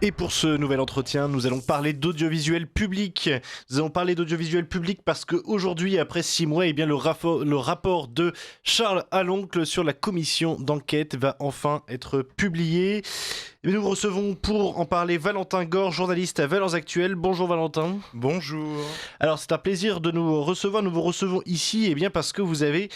Et pour ce nouvel entretien, nous allons parler d'audiovisuel public. Nous allons parler d'audiovisuel public parce qu'aujourd'hui, après 6 mois, le rapport de Charles Haloncle sur la commission d'enquête va enfin être publié. Et nous recevons pour en parler Valentin Gore, journaliste à Valeurs Actuelles. Bonjour Valentin. Bonjour. Alors c'est un plaisir de nous recevoir. Nous vous recevons ici parce que vous avez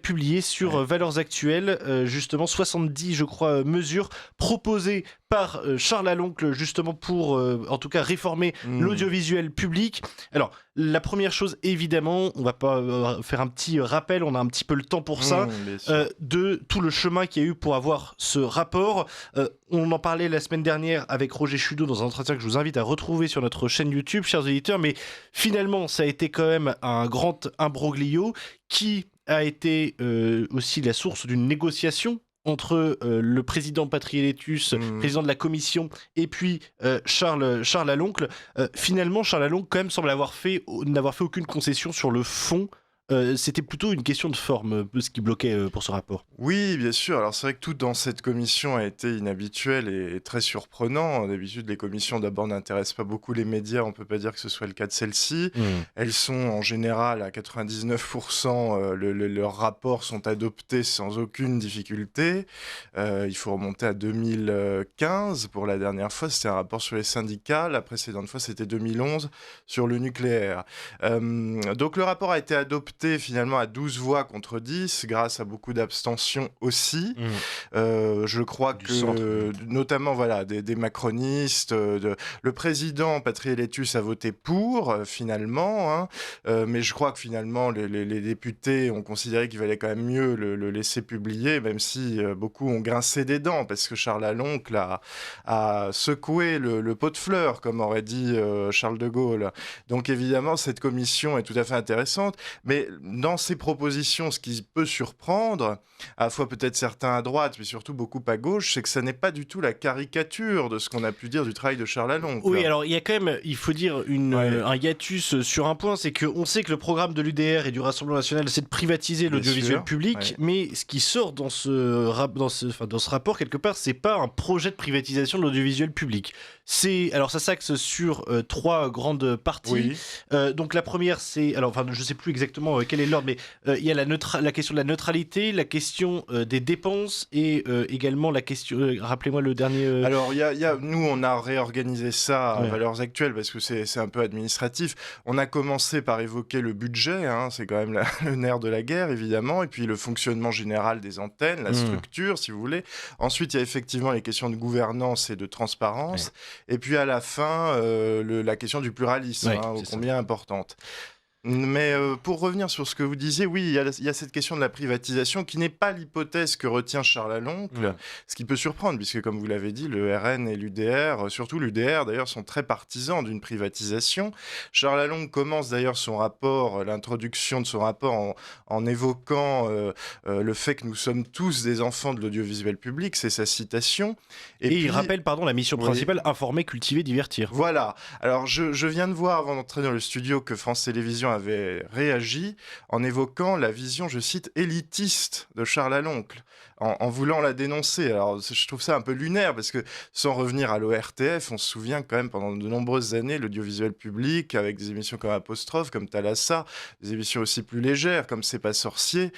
publié sur Valeurs Actuelles justement 70 je crois mesures proposées par Charles Haloncle justement pour en tout cas réformer l'audiovisuel public. Alors la première chose évidemment, on va pas faire un petit rappel, on a un petit peu le temps pour ça, de tout le chemin qu'il y a eu pour avoir ce rapport. On en parlait la semaine dernière avec Roger Chudeau dans un entretien que je vous invite à retrouver sur notre chaîne YouTube, chers auditeurs, mais finalement ça a été quand même un grand imbroglio qui a été aussi la source d'une négociation entre le président Patriélétus, président de la commission, et puis Charles Haloncle. Finalement, Charles Haloncle quand même semble n'avoir fait aucune concession sur le fond. C'était plutôt une question de forme, ce qui bloquait pour ce rapport. Oui, bien sûr. Alors c'est vrai que tout dans cette commission a été inhabituel et très surprenant. D'habitude, les commissions d'abord n'intéressent pas beaucoup les médias. On peut pas dire que ce soit le cas de celle-ci. Elles sont en général à 99%, leurs rapports sont adoptés sans aucune difficulté. Il faut remonter à 2015 pour la dernière fois. C'était un rapport sur les syndicats. La précédente fois, c'était 2011 sur le nucléaire. Donc le rapport a été adopté finalement à 12 voix contre 10, grâce à beaucoup d'abstention aussi. Je crois que, notamment des macronistes, le président Patriélétus a voté pour, finalement, mais je crois que finalement les députés ont considéré qu'il valait quand même mieux le laisser publier, même si beaucoup ont grincé des dents, parce que Charles Haloncle a secoué le pot de fleurs, comme aurait dit Charles de Gaulle. Donc évidemment, cette commission est tout à fait intéressante, mais dans ces propositions, ce qui peut surprendre, à la fois peut-être certains à droite, mais surtout beaucoup à gauche, c'est que ça n'est pas du tout la caricature de ce qu'on a pu dire du travail de Charles Haloncle. Oui, alors il y a quand même, il faut dire, un hiatus sur un point, c'est qu'on sait que le programme de l'UDR et du Rassemblement National, c'est de privatiser l'audiovisuel public, mais ce qui sort dans ce rapport, quelque part, c'est pas un projet de privatisation de l'audiovisuel public. Alors ça s'axe sur 3 grandes parties. Donc la première, c'est, je sais plus exactement quel est l'ordre, mais il y a la question de la neutralité, la question des dépenses et également la question, rappelez-moi le dernier... Alors nous on a réorganisé ça à Valeurs Actuelles parce que c'est un peu administratif. On a commencé par évoquer le budget, c'est quand même le nerf de la guerre évidemment, et puis le fonctionnement général des antennes, la structure si vous voulez. Ensuite il y a effectivement les questions de gouvernance et de transparence, et puis à la fin la question du pluralisme, combien importante. Mais pour revenir sur ce que vous disiez, oui, il y a cette question de la privatisation qui n'est pas l'hypothèse que retient Charles Haloncle, ce qui peut surprendre, puisque comme vous l'avez dit, le RN et l'UDR, surtout l'UDR d'ailleurs, sont très partisans d'une privatisation. Charles Haloncle commence d'ailleurs son rapport, l'introduction de son rapport en évoquant le fait que nous sommes tous des enfants de l'audiovisuel public, c'est sa citation. Et puis, il rappelle, la mission principale, informer, cultiver, divertir. Voilà. Alors je viens de voir avant d'entrer dans le studio que France Télévisions avait réagi en évoquant la vision, je cite, élitiste de Charles Haloncle, en voulant la dénoncer. Alors je trouve ça un peu lunaire, parce que sans revenir à l'ORTF, on se souvient quand même pendant de nombreuses années, l'audiovisuel public, avec des émissions comme Apostrophe, comme Thalassa, des émissions aussi plus légères, comme C'est pas sorcier,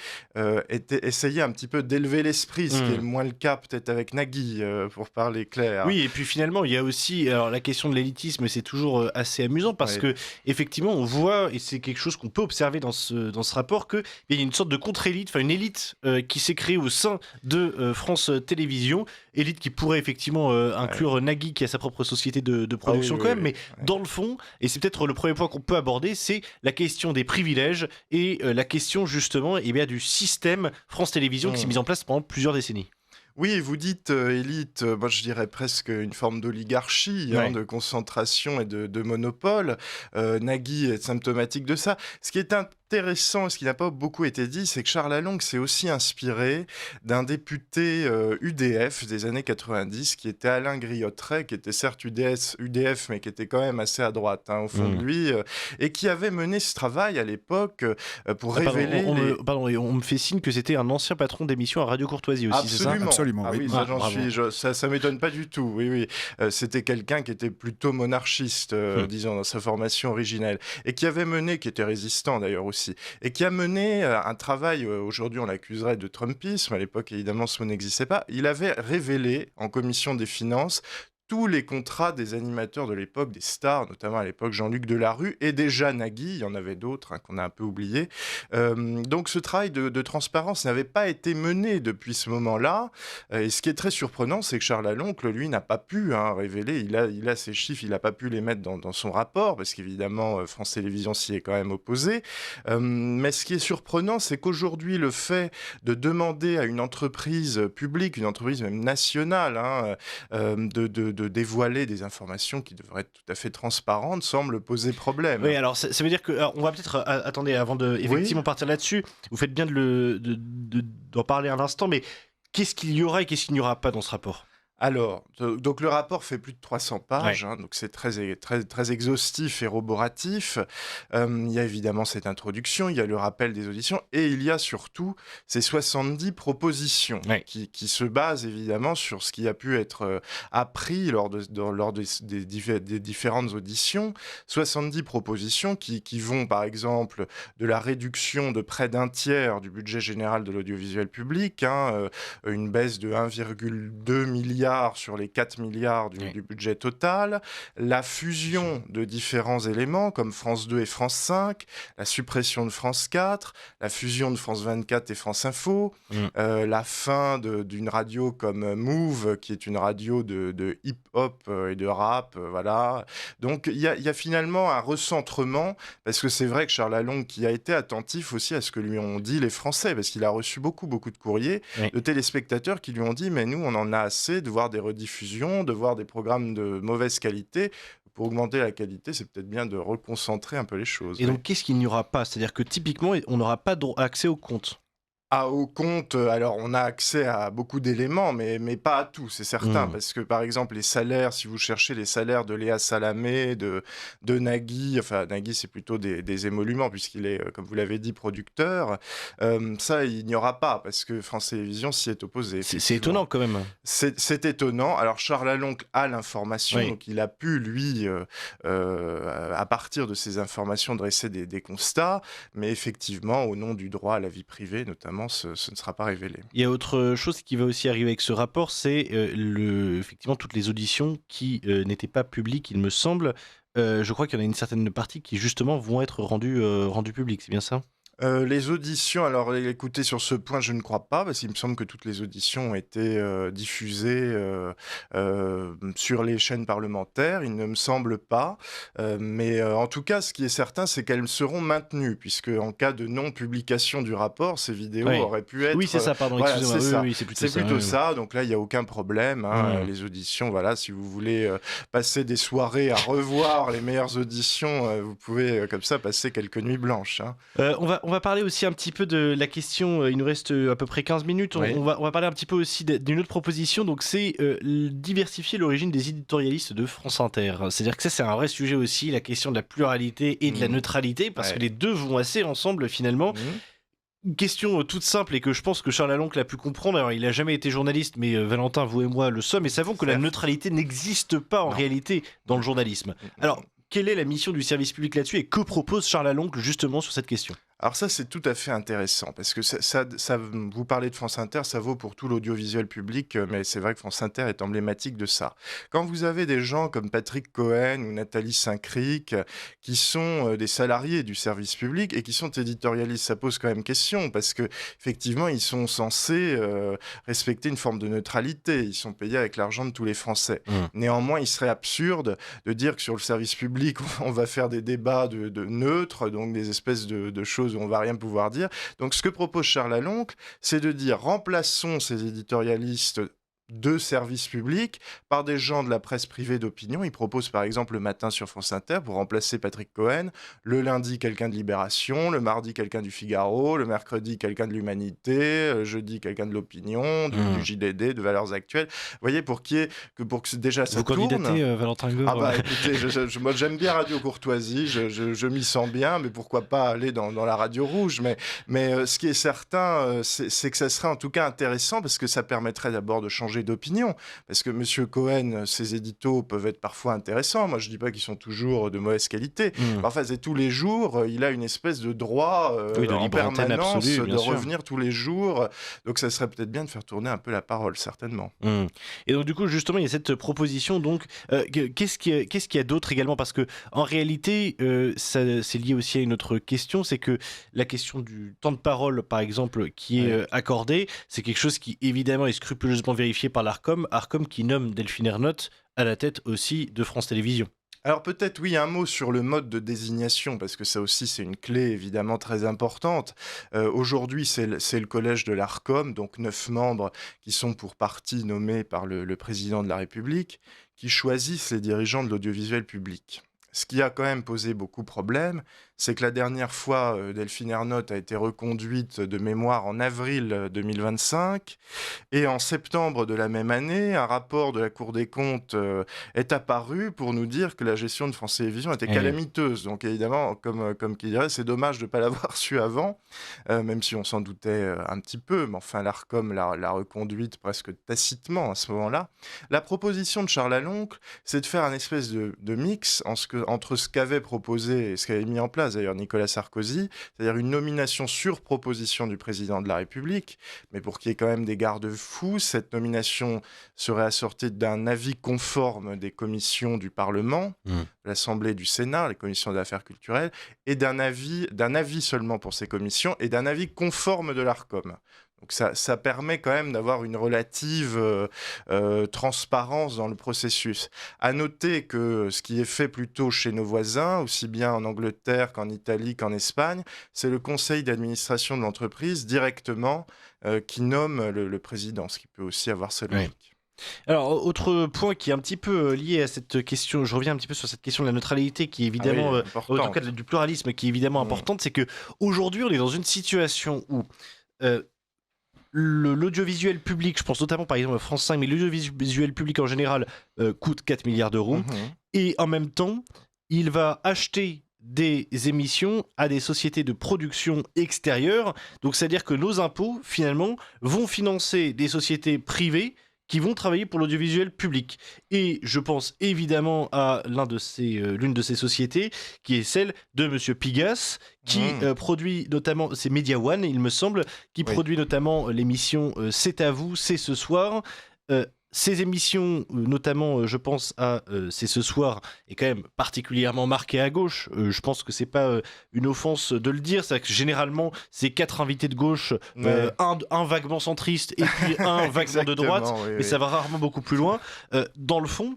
essayait un petit peu d'élever l'esprit, ce qui est moins le cas peut-être avec Nagui, pour parler clair. Oui, et puis finalement, il y a aussi la question de l'élitisme, c'est toujours assez amusant, parce que effectivement, on voit, et c'est quelque chose qu'on peut observer dans ce rapport, qu'il y a une sorte de contre-élite, une élite qui s'est créée au sein de France Télévisions, élite qui pourrait effectivement inclure Nagui, qui a sa propre société de production mais dans le fond, et c'est peut-être le premier point qu'on peut aborder, c'est la question des privilèges et la question justement du système France Télévisions qui s'est mis en place pendant plusieurs décennies. Oui, vous dites élite, moi je dirais presque une forme d'oligarchie, de concentration et de monopole. Nagui est symptomatique de ça. Ce qui est intéressant, ce qui n'a pas beaucoup été dit, c'est que Charles Lalonde s'est aussi inspiré d'un député UDF des années 90, qui était Alain Griottret, qui était certes UDF, mais qui était quand même assez à droite, au fond de lui, et qui avait mené ce travail à l'époque pour révéler... on me fait signe que c'était un ancien patron d'émission à Radio Courtoisie aussi, c'est ça? Absolument, oui. Ça m'étonne pas du tout, oui. C'était quelqu'un qui était plutôt monarchiste, disons, dans sa formation originelle, et qui était résistant d'ailleurs aussi, et qui a mené un travail, aujourd'hui on l'accuserait de trumpisme, à l'époque évidemment ce mot n'existait pas, il avait révélé en commission des finances tous les contrats des animateurs de l'époque, des stars, notamment à l'époque Jean-Luc Delarue et déjà Nagui, il y en avait d'autres qu'on a un peu oubliés. Donc ce travail de transparence n'avait pas été mené depuis ce moment-là. Et ce qui est très surprenant, c'est que Charles Lalonde, lui, n'a pas pu révéler, il a ces chiffres, il n'a pas pu les mettre dans son rapport, parce qu'évidemment, France Télévisions s'y est quand même opposé. Mais ce qui est surprenant, c'est qu'aujourd'hui, le fait de demander à une entreprise publique, une entreprise même nationale, de dévoiler des informations qui devraient être tout à fait transparentes semble poser problème. Oui, alors ça veut dire que... Alors, on va peut-être... attendez, avant de effectivement partir là-dessus, vous faites bien d'en parler un instant, mais qu'est-ce qu'il y aura et qu'est-ce qu'il n'y aura pas dans ce rapport ? Alors, donc le rapport fait plus de 300 pages, donc c'est très exhaustif et roboratif. Il y a évidemment cette introduction, il y a le rappel des auditions, et il y a surtout ces 70 propositions qui se basent évidemment sur ce qui a pu être appris lors des différentes auditions. 70 propositions qui vont par exemple de la réduction de près d'un tiers du budget général de l'audiovisuel public, une baisse de 1,2 milliard sur les 4 milliards du budget total, la fusion de différents éléments comme France 2 et France 5, la suppression de France 4, la fusion de France 24 et France Info, la fin d'une radio comme Move, qui est une radio de hip-hop et de rap, voilà. Donc il y a finalement un recentrement, parce que c'est vrai que Charles Lalonde, qui a été attentif aussi à ce que lui ont dit les Français, parce qu'il a reçu beaucoup de courriers de téléspectateurs qui lui ont dit « mais nous, on en a assez de voir des rediffusions, de voir des programmes de mauvaise qualité. Pour augmenter la qualité, c'est peut-être bien de reconcentrer un peu les choses. » Et donc, qu'est-ce qu'il n'y aura pas ? C'est-à-dire que typiquement, on n'aura pas accès au compte. Au compte, alors on a accès à beaucoup d'éléments, mais pas à tout, c'est certain. Parce que par exemple, les salaires, si vous cherchez les salaires de Léa Salamé, de Nagui, enfin Nagui c'est plutôt des émoluments, puisqu'il est, comme vous l'avez dit, producteur, ça il n'y aura pas, parce que France Télévisions s'y est opposé. C'est étonnant quand même. C'est étonnant. Alors Charles Lalonde a l'information, donc il a pu, lui, à partir de ces informations, dresser des constats, mais effectivement, au nom du droit à la vie privée notamment, ce ne sera pas révélé. Il y a autre chose qui va aussi arriver avec ce rapport, c'est effectivement toutes les auditions qui n'étaient pas publiques, il me semble. Je crois qu'il y en a une certaine partie qui justement vont être rendues publiques, c'est bien ça ? Les auditions, alors écoutez, sur ce point, je ne crois pas, parce qu'il me semble que toutes les auditions ont été diffusées sur les chaînes parlementaires. Il ne me semble pas. Mais en tout cas, ce qui est certain, c'est qu'elles seront maintenues, puisque en cas de non-publication du rapport, ces vidéos auraient pu être... Oui, c'est ça, pardon, voilà, excusez-moi. c'est plutôt ça. Donc là, il n'y a aucun problème. Les auditions, voilà, si vous voulez passer des soirées à revoir les meilleures auditions, vous pouvez comme ça passer quelques nuits blanches. On va parler aussi un petit peu de la question, il nous reste à peu près 15 minutes, on va parler un petit peu aussi d'une autre proposition, donc c'est diversifier l'origine des éditorialistes de France Inter. C'est-à-dire que ça c'est un vrai sujet aussi, la question de la pluralité et de la neutralité, parce que les deux vont assez ensemble finalement. Une question toute simple et que je pense que Charles Lalonde l'a pu comprendre. Alors, il n'a jamais été journaliste, mais Valentin, vous et moi le sommes, et savons que la neutralité n'existe pas en réalité dans le journalisme. Alors, quelle est la mission du service public là-dessus et que propose Charles Lalonde justement sur cette question ? Alors ça, c'est tout à fait intéressant, parce que ça, vous parlez de France Inter, ça vaut pour tout l'audiovisuel public, mais c'est vrai que France Inter est emblématique de ça. Quand vous avez des gens comme Patrick Cohen ou Nathalie Saint-Cric, qui sont des salariés du service public et qui sont éditorialistes, ça pose quand même question, parce que effectivement, ils sont censés respecter une forme de neutralité, ils sont payés avec l'argent de tous les Français. Néanmoins, il serait absurde de dire que sur le service public, on va faire des débats de neutres, donc des espèces de choses où on va rien pouvoir dire. Donc ce que propose Charles Lalonde, c'est de dire remplaçons ces éditorialistes de service public par des gens de la presse privée d'opinion. Ils proposent par exemple le matin sur France Inter pour remplacer Patrick Cohen, le lundi quelqu'un de Libération, le mardi quelqu'un du Figaro, le mercredi quelqu'un de l'Humanité, jeudi quelqu'un de l'Opinion, du JDD, de Valeurs Actuelles. Vous voyez, pour que déjà ça Vous tourne. candidatez, Valentin Gaud? Ah bah écoutez, moi j'aime bien Radio Courtoisie, je m'y sens bien, mais pourquoi pas aller dans la Radio Rouge. Mais ce qui est certain, c'est que ça serait en tout cas intéressant parce que ça permettrait d'abord de changer d'opinion. Parce que Monsieur Cohen, ses éditos peuvent être parfois intéressants. Moi je dis pas qu'ils sont toujours de mauvaise qualité. Enfin, c'est tous les jours, il a une espèce de droit Oui, de en libre antenne permanence absolue, bien de sûr. revenir tous les jours. Donc ça serait peut-être bien de faire tourner un peu la parole, certainement. Et donc du coup justement il y a cette proposition, donc qu'est-ce qu'il y a d'autre également, parce que en réalité c'est lié aussi à une autre question, c'est que la question du temps de parole par exemple qui est accordé, c'est quelque chose qui évidemment est scrupuleusement vérifié par l'Arcom qui nomme Delphine Ernotte à la tête aussi de France Télévisions. Alors peut-être oui, un mot sur le mode de désignation, parce que ça aussi c'est une clé évidemment très importante. Aujourd'hui c'est le collège de l'Arcom, donc 9 membres qui sont pour partie nommés par le président de la République, qui choisissent les dirigeants de l'audiovisuel public. Ce qui a quand même posé beaucoup de problèmes, c'est que la dernière fois, Delphine Ernotte a été reconduite de mémoire en avril 2025, et en septembre de la même année, un rapport de la Cour des comptes est apparu pour nous dire que la gestion de France Télévisions était calamiteuse. Donc évidemment, comme qui dirait, c'est dommage de ne pas l'avoir su avant, même si on s'en doutait un petit peu, mais enfin l'Arcom l'a reconduite presque tacitement à ce moment-là. La proposition de Charles Laloncle, c'est de faire un espèce de mix entre ce qu'avait proposé et ce qu'avait mis en place d'ailleurs Nicolas Sarkozy, c'est-à-dire une nomination sur proposition du président de la République, mais pour qu'il y ait quand même des garde-fous, cette nomination serait assortie d'un avis conforme des commissions du Parlement, l'Assemblée et du Sénat, les commissions des affaires culturelles, et d'un avis seulement pour ces commissions, et d'un avis conforme de l'Arcom. Donc ça permet quand même d'avoir une relative transparence dans le processus. À noter que ce qui est fait plutôt chez nos voisins, aussi bien en Angleterre qu'en Italie qu'en Espagne, c'est le conseil d'administration de l'entreprise directement qui nomme le président, ce qui peut aussi avoir sa logique. Oui. Alors, autre point qui est un petit peu lié à cette question, je reviens un petit peu sur cette question de la neutralité qui est évidemment, en tout cas du pluralisme qui est évidemment importante, c'est qu'aujourd'hui on est dans une situation où l'audiovisuel public, je pense notamment par exemple à France 5, mais l'audiovisuel public en général coûte 4 milliards d'euros, et en même temps, il va acheter des émissions à des sociétés de production extérieures, donc c'est-à-dire que nos impôts, finalement, vont financer des sociétés privées qui vont travailler pour l'audiovisuel public. Et je pense évidemment à l'une de ces sociétés, qui est celle de Monsieur Pigas, qui produit notamment, c'est Media One, il me semble, qui produit notamment l'émission C'est à vous, c'est ce soir. Ces émissions, notamment, je pense à C'est ce soir, est quand même particulièrement marquée à gauche. Je pense que c'est pas une offense de le dire. C'est que généralement, c'est 4 invités de gauche, un vaguement centriste et puis un vaguement de droite, mais ça va rarement beaucoup plus loin. Dans le fond,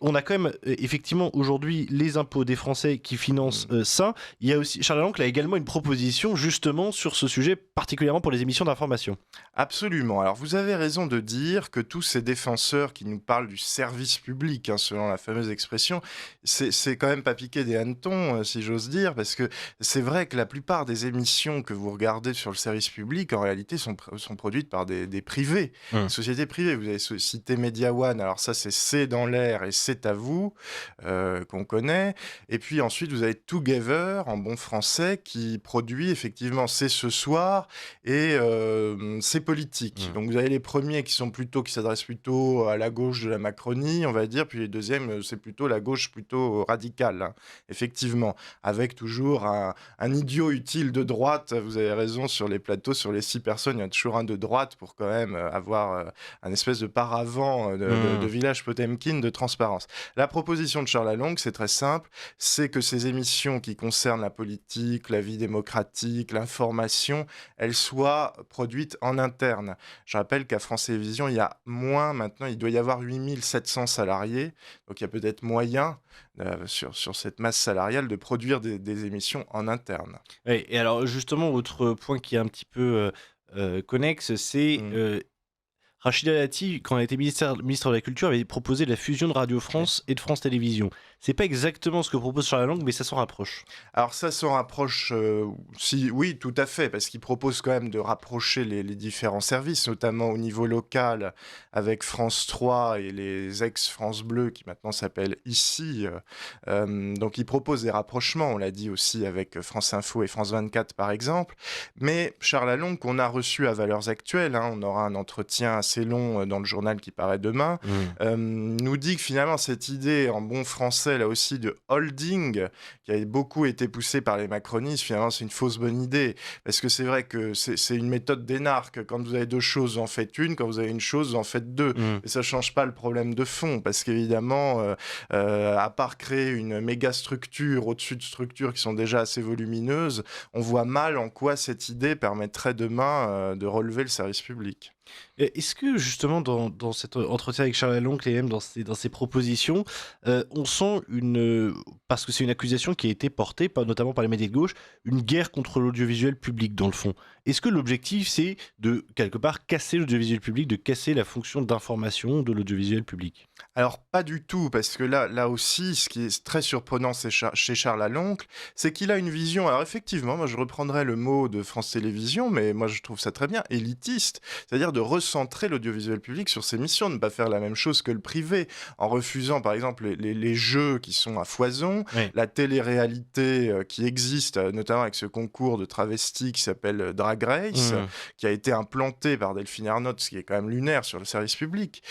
on a quand même effectivement aujourd'hui les impôts des Français qui financent ça. Il y a aussi, Charles Laloncle a également une proposition justement sur ce sujet, particulièrement pour les émissions d'information. Absolument. Alors vous avez raison de dire que tous ces défenseurs qui nous parlent du service public, selon la fameuse expression, c'est quand même pas piquer des hannetons, si j'ose dire, parce que c'est vrai que la plupart des émissions que vous regardez sur le service public, en réalité, sont produites par des privés, des sociétés privées. Vous avez cité Media One, alors ça c'est dans l'air et c'est à vous, qu'on connaît. Et puis ensuite, vous avez Together, en bon français, qui produit effectivement C'est ce soir et C'est politique. Donc vous avez les premiers qui s'adressent plutôt à la gauche de la Macronie, on va dire, puis les deuxièmes, c'est plutôt la gauche plutôt radicale, effectivement, avec toujours un idiot utile de droite. Vous avez raison, sur les plateaux, sur les 6 personnes, il y a toujours un de droite pour quand même avoir un espèce de paravent de village Potemkin de transparence. La proposition de Charles Laloncle, c'est très simple, c'est que ces émissions qui concernent la politique, la vie démocratique, l'information, elles soient produites en interne. Je rappelle qu'à France Télévisions, il y a maintenant, il doit y avoir 8700 salariés, donc il y a peut-être moyen, sur cette masse salariale, de produire des émissions en interne. Oui, et alors justement, autre point qui est un petit peu connexe, c'est... Rachida Dati, quand elle était ministre de la Culture, avait proposé la fusion de Radio France et de France Télévisions. C'est pas exactement ce que propose Charles Lalonde, mais ça s'en rapproche. Alors ça se rapproche, oui, tout à fait, parce qu'il propose quand même de rapprocher les différents services, notamment au niveau local, avec France 3 et les ex-France Bleu, qui maintenant s'appellent Ici. Donc il propose des rapprochements, on l'a dit aussi avec France Info et France 24 par exemple. Mais Charles Lalonde, qu'on a reçu à Valeurs Actuelles, on aura un entretien assez long dans le journal qui paraît demain, nous dit que finalement cette idée en bon français, là aussi, de holding, qui a beaucoup été poussée par les macronistes, finalement c'est une fausse bonne idée, parce que c'est vrai que c'est une méthode d'énarque. Quand vous avez deux choses, vous en faites une, quand vous avez une chose, vous en faites deux. Et ça change pas le problème de fond, parce qu'évidemment, à part créer une méga structure au-dessus de structures qui sont déjà assez volumineuses, on voit mal en quoi cette idée permettrait demain de relever le service public. Est-ce que justement dans cet entretien avec Charles Lalonde et même dans ses propositions, on sent parce que c'est une accusation qui a été portée notamment par les médias de gauche, une guerre contre l'audiovisuel public dans le fond. Est-ce que l'objectif c'est de quelque part casser l'audiovisuel public, de casser la fonction d'information de l'audiovisuel public? Alors pas du tout, parce que là aussi, ce qui est très surprenant chez Charles Lalonde, c'est qu'il a une vision, alors effectivement, moi je reprendrais le mot de France Télévisions, mais moi je trouve ça très bien, élitiste, c'est-à-dire de recentrer l'audiovisuel public sur ses missions, ne pas faire la même chose que le privé, en refusant par exemple les jeux qui sont à foison, Oui. la télé-réalité qui existe, notamment avec ce concours de travestis qui s'appelle Drag Race, qui a été implanté par Delphine Ernotte, ce qui est quand même lunaire sur le service public.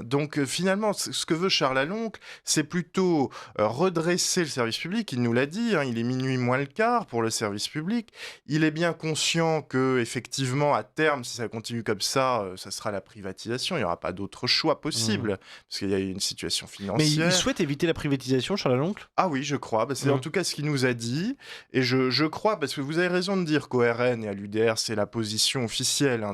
Donc finalement, ce que veut Charles Lalonde, c'est plutôt redresser le service public. Il nous l'a dit, il est minuit moins le quart pour le service public. Il est bien conscient que, effectivement, à terme, si ça continue comme ça sera la privatisation. Il n'y aura pas d'autre choix possible, parce qu'il y a une situation Mais financière. il souhaite éviter la privatisation, Charles Lalonde? Ah oui, je crois. C'est en tout cas ce qu'il nous a dit. Et je crois, parce que vous avez raison de dire qu'au RN et à l'UDR, c'est la position officielle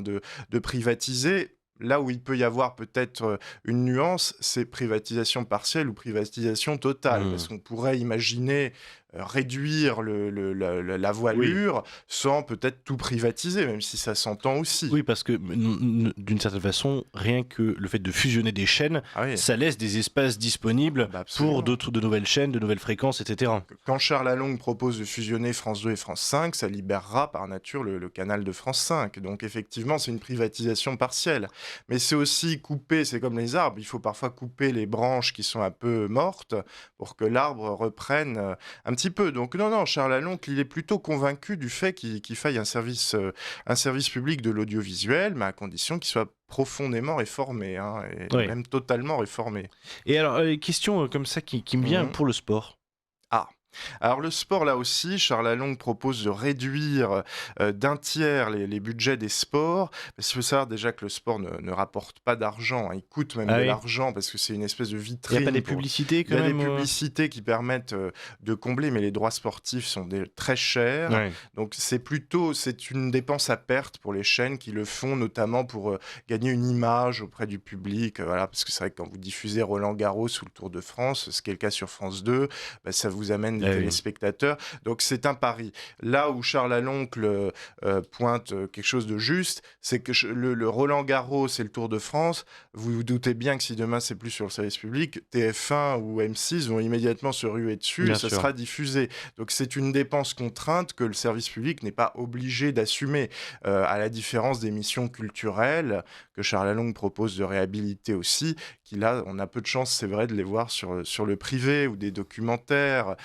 de privatiser. Là où il peut y avoir peut-être une nuance, c'est privatisation partielle ou privatisation totale. Parce qu'on pourrait imaginer réduire la voilure sans peut-être tout privatiser, même si ça s'entend aussi. Oui, parce que d'une certaine façon, rien que le fait de fusionner des chaînes, ça laisse des espaces disponibles pour de nouvelles chaînes, de nouvelles fréquences, etc. Quand Charles Lalonde propose de fusionner France 2 et France 5, ça libérera par nature le canal de France 5. Donc effectivement, c'est une privatisation partielle. Mais c'est aussi couper, c'est comme les arbres, il faut parfois couper les branches qui sont un peu mortes pour que l'arbre reprenne un petit peu. Donc non, Charles Lalonde, il est plutôt convaincu du fait qu'il faille un service public de l'audiovisuel, mais à condition qu'il soit profondément réformé, et même totalement réformé. Et alors, question comme ça qui me vient pour le sport. Alors le sport, là aussi, Charles Lalonde propose de réduire d'un tiers les budgets des sports. Parce qu'il faut savoir déjà que le sport ne rapporte pas d'argent, il coûte même de l'argent parce que c'est une espèce de vitrine. Il n'y a pas des publicités quand même? Il y a des publicités qui permettent de combler, mais les droits sportifs sont très chers. Donc c'est une dépense à perte pour les chaînes qui le font, notamment pour gagner une image auprès du public. Parce que c'est vrai que quand vous diffusez Roland-Garros ou le Tour de France, ce qui est le cas sur France 2, ça vous amène des téléspectateurs. Donc c'est un pari. Là où Charles Lalonde pointe quelque chose de juste, c'est que le Roland-Garros et le Tour de France, vous vous doutez bien que si demain c'est plus sur le service public, TF1 ou M6 vont immédiatement se ruer dessus et ça sera diffusé. Donc c'est une dépense contrainte que le service public n'est pas obligé d'assumer, à la différence des missions culturelles que Charles Lalonde propose de réhabiliter aussi, qui là, on a peu de chance, c'est vrai, de les voir sur le privé ou des documentaires.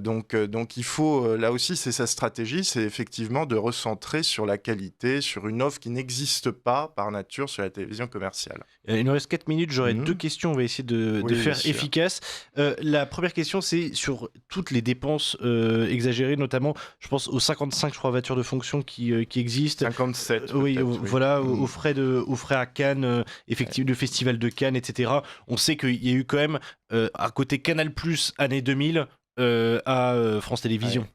Donc il faut, là aussi, c'est sa stratégie, c'est effectivement de recentrer sur la qualité, sur une offre qui n'existe pas par nature sur la télévision commerciale. Il nous reste 4 minutes, j'aurais 2 questions, on va essayer de faire efficace. La première question, c'est sur toutes les dépenses exagérées, notamment, je pense aux 55, je crois, voitures de fonction qui existent. 57. Voilà, aux frais à Cannes, effectivement, le festival de Cannes, etc. On sait qu'il y a eu quand même, à côté Canal+, année 2000, à France Télévisions.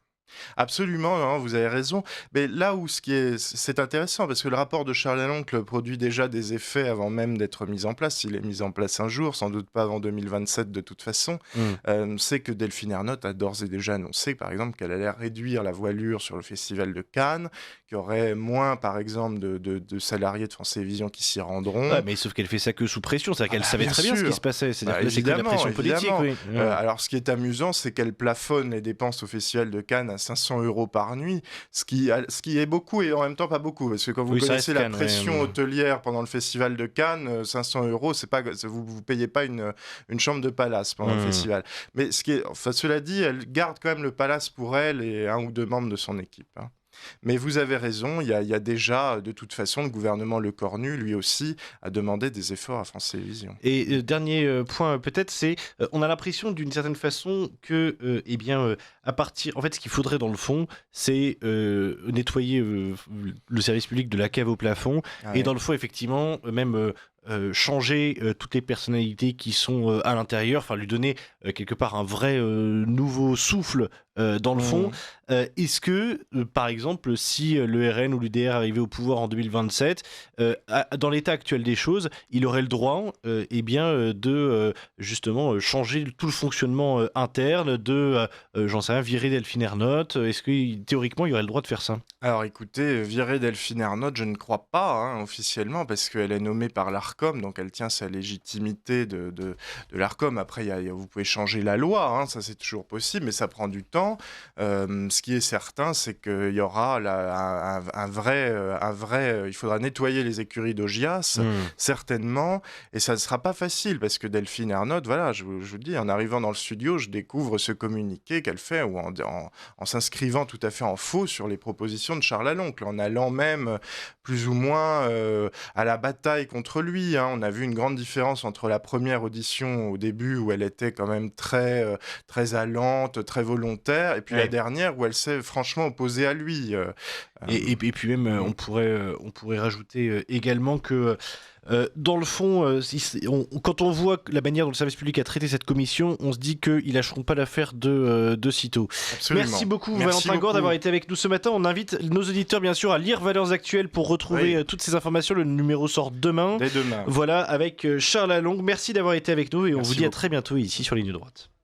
Absolument, hein, vous avez raison. Mais là où c'est intéressant, parce que le rapport de Charles Laloncle produit déjà des effets avant même d'être mis en place. Il est mis en place un jour, sans doute pas avant 2027 de toute façon. Mm. C'est que Delphine Ernotte a d'ores et déjà annoncé, par exemple, qu'elle allait réduire la voilure sur le festival de Cannes, qu'il y aurait moins, par exemple, de salariés de France Télévisions qui s'y rendront. Ouais, mais sauf qu'elle fait ça que sous pression, c'est-à-dire qu'elle savait bien très bien ce sûr. qui se passait. C'est-à-dire Bah, que là, c'est que de la évidemment, pression politique. évidemment. Oui. Alors, ce qui est amusant, c'est qu'elle plafonne les dépenses au Festival de Cannes à 500 € par nuit, ce qui est beaucoup et en même temps pas beaucoup, parce que quand vous Oui, ça connaissez reste la Cannes, pression ouais. hôtelière pendant le Festival de Cannes, 500 €, c'est pas, vous payez pas une chambre de palace pendant le Mm. festival. Mais enfin, cela dit, elle garde quand même le palace pour elle et un ou deux membres de son équipe, hein. Mais vous avez raison, il y a déjà, de toute façon, le gouvernement Lecornu, lui aussi, a demandé des efforts à France Télévisions. Et dernier point peut-être, c'est on a l'impression d'une certaine façon que eh bien à partir en fait ce qu'il faudrait dans le fond, c'est nettoyer le service public de la cave au plafond et Ouais. dans le fond effectivement même changer toutes les personnalités qui sont à l'intérieur, enfin lui donner quelque part un vrai nouveau souffle dans le fond. Mmh. Est-ce que, par exemple, si le RN ou l'UDR arrivait au pouvoir en 2027, dans l'état actuel des choses, il aurait le droit eh bien, de justement changer tout le fonctionnement interne, de, j'en sais rien, virer Delphine Ernotte. Est-ce que théoriquement, il aurait le droit de faire ça? Alors écoutez, virer Delphine Ernotte, je ne crois pas, hein, officiellement, parce qu'elle est nommée par l'Arcom, donc elle tient sa légitimité de l'Arcom. Après, vous pouvez changer la loi, hein, ça c'est toujours possible, mais ça prend du temps. Ce qui est certain, c'est qu'il y aura un vrai, il faudra nettoyer les écuries d'Augias, Hmm. certainement, et ça ne sera pas facile, parce que Delphine Ernotte, voilà, je vous le dis, en arrivant dans le studio, je découvre ce communiqué qu'elle fait, ou en s'inscrivant tout à fait en faux sur les propositions de Charles Laloncle, en allant même plus ou moins à la bataille contre lui, hein. On a vu une grande différence entre la première audition au début, où elle était quand même très allante, très volontaire, et puis la Ouais. dernière, où elle s'est franchement opposée à lui. Et puis même, on pourrait rajouter également que, dans le fond, quand on voit la manière dont le service public a traité cette commission, on se dit qu'ils lâcheront pas l'affaire de sitôt. Absolument. Merci beaucoup, Merci Valentin Gore, beaucoup. d'avoir été avec nous ce matin. On invite nos auditeurs, bien sûr, à lire Valeurs Actuelles pour retrouver Oui. toutes ces informations. Le numéro sort demain. Dès demain. Voilà, avec Charles Lalongue. Merci d'avoir été avec nous et on Merci vous dit à beaucoup. très bientôt ici sur Ligne Droite.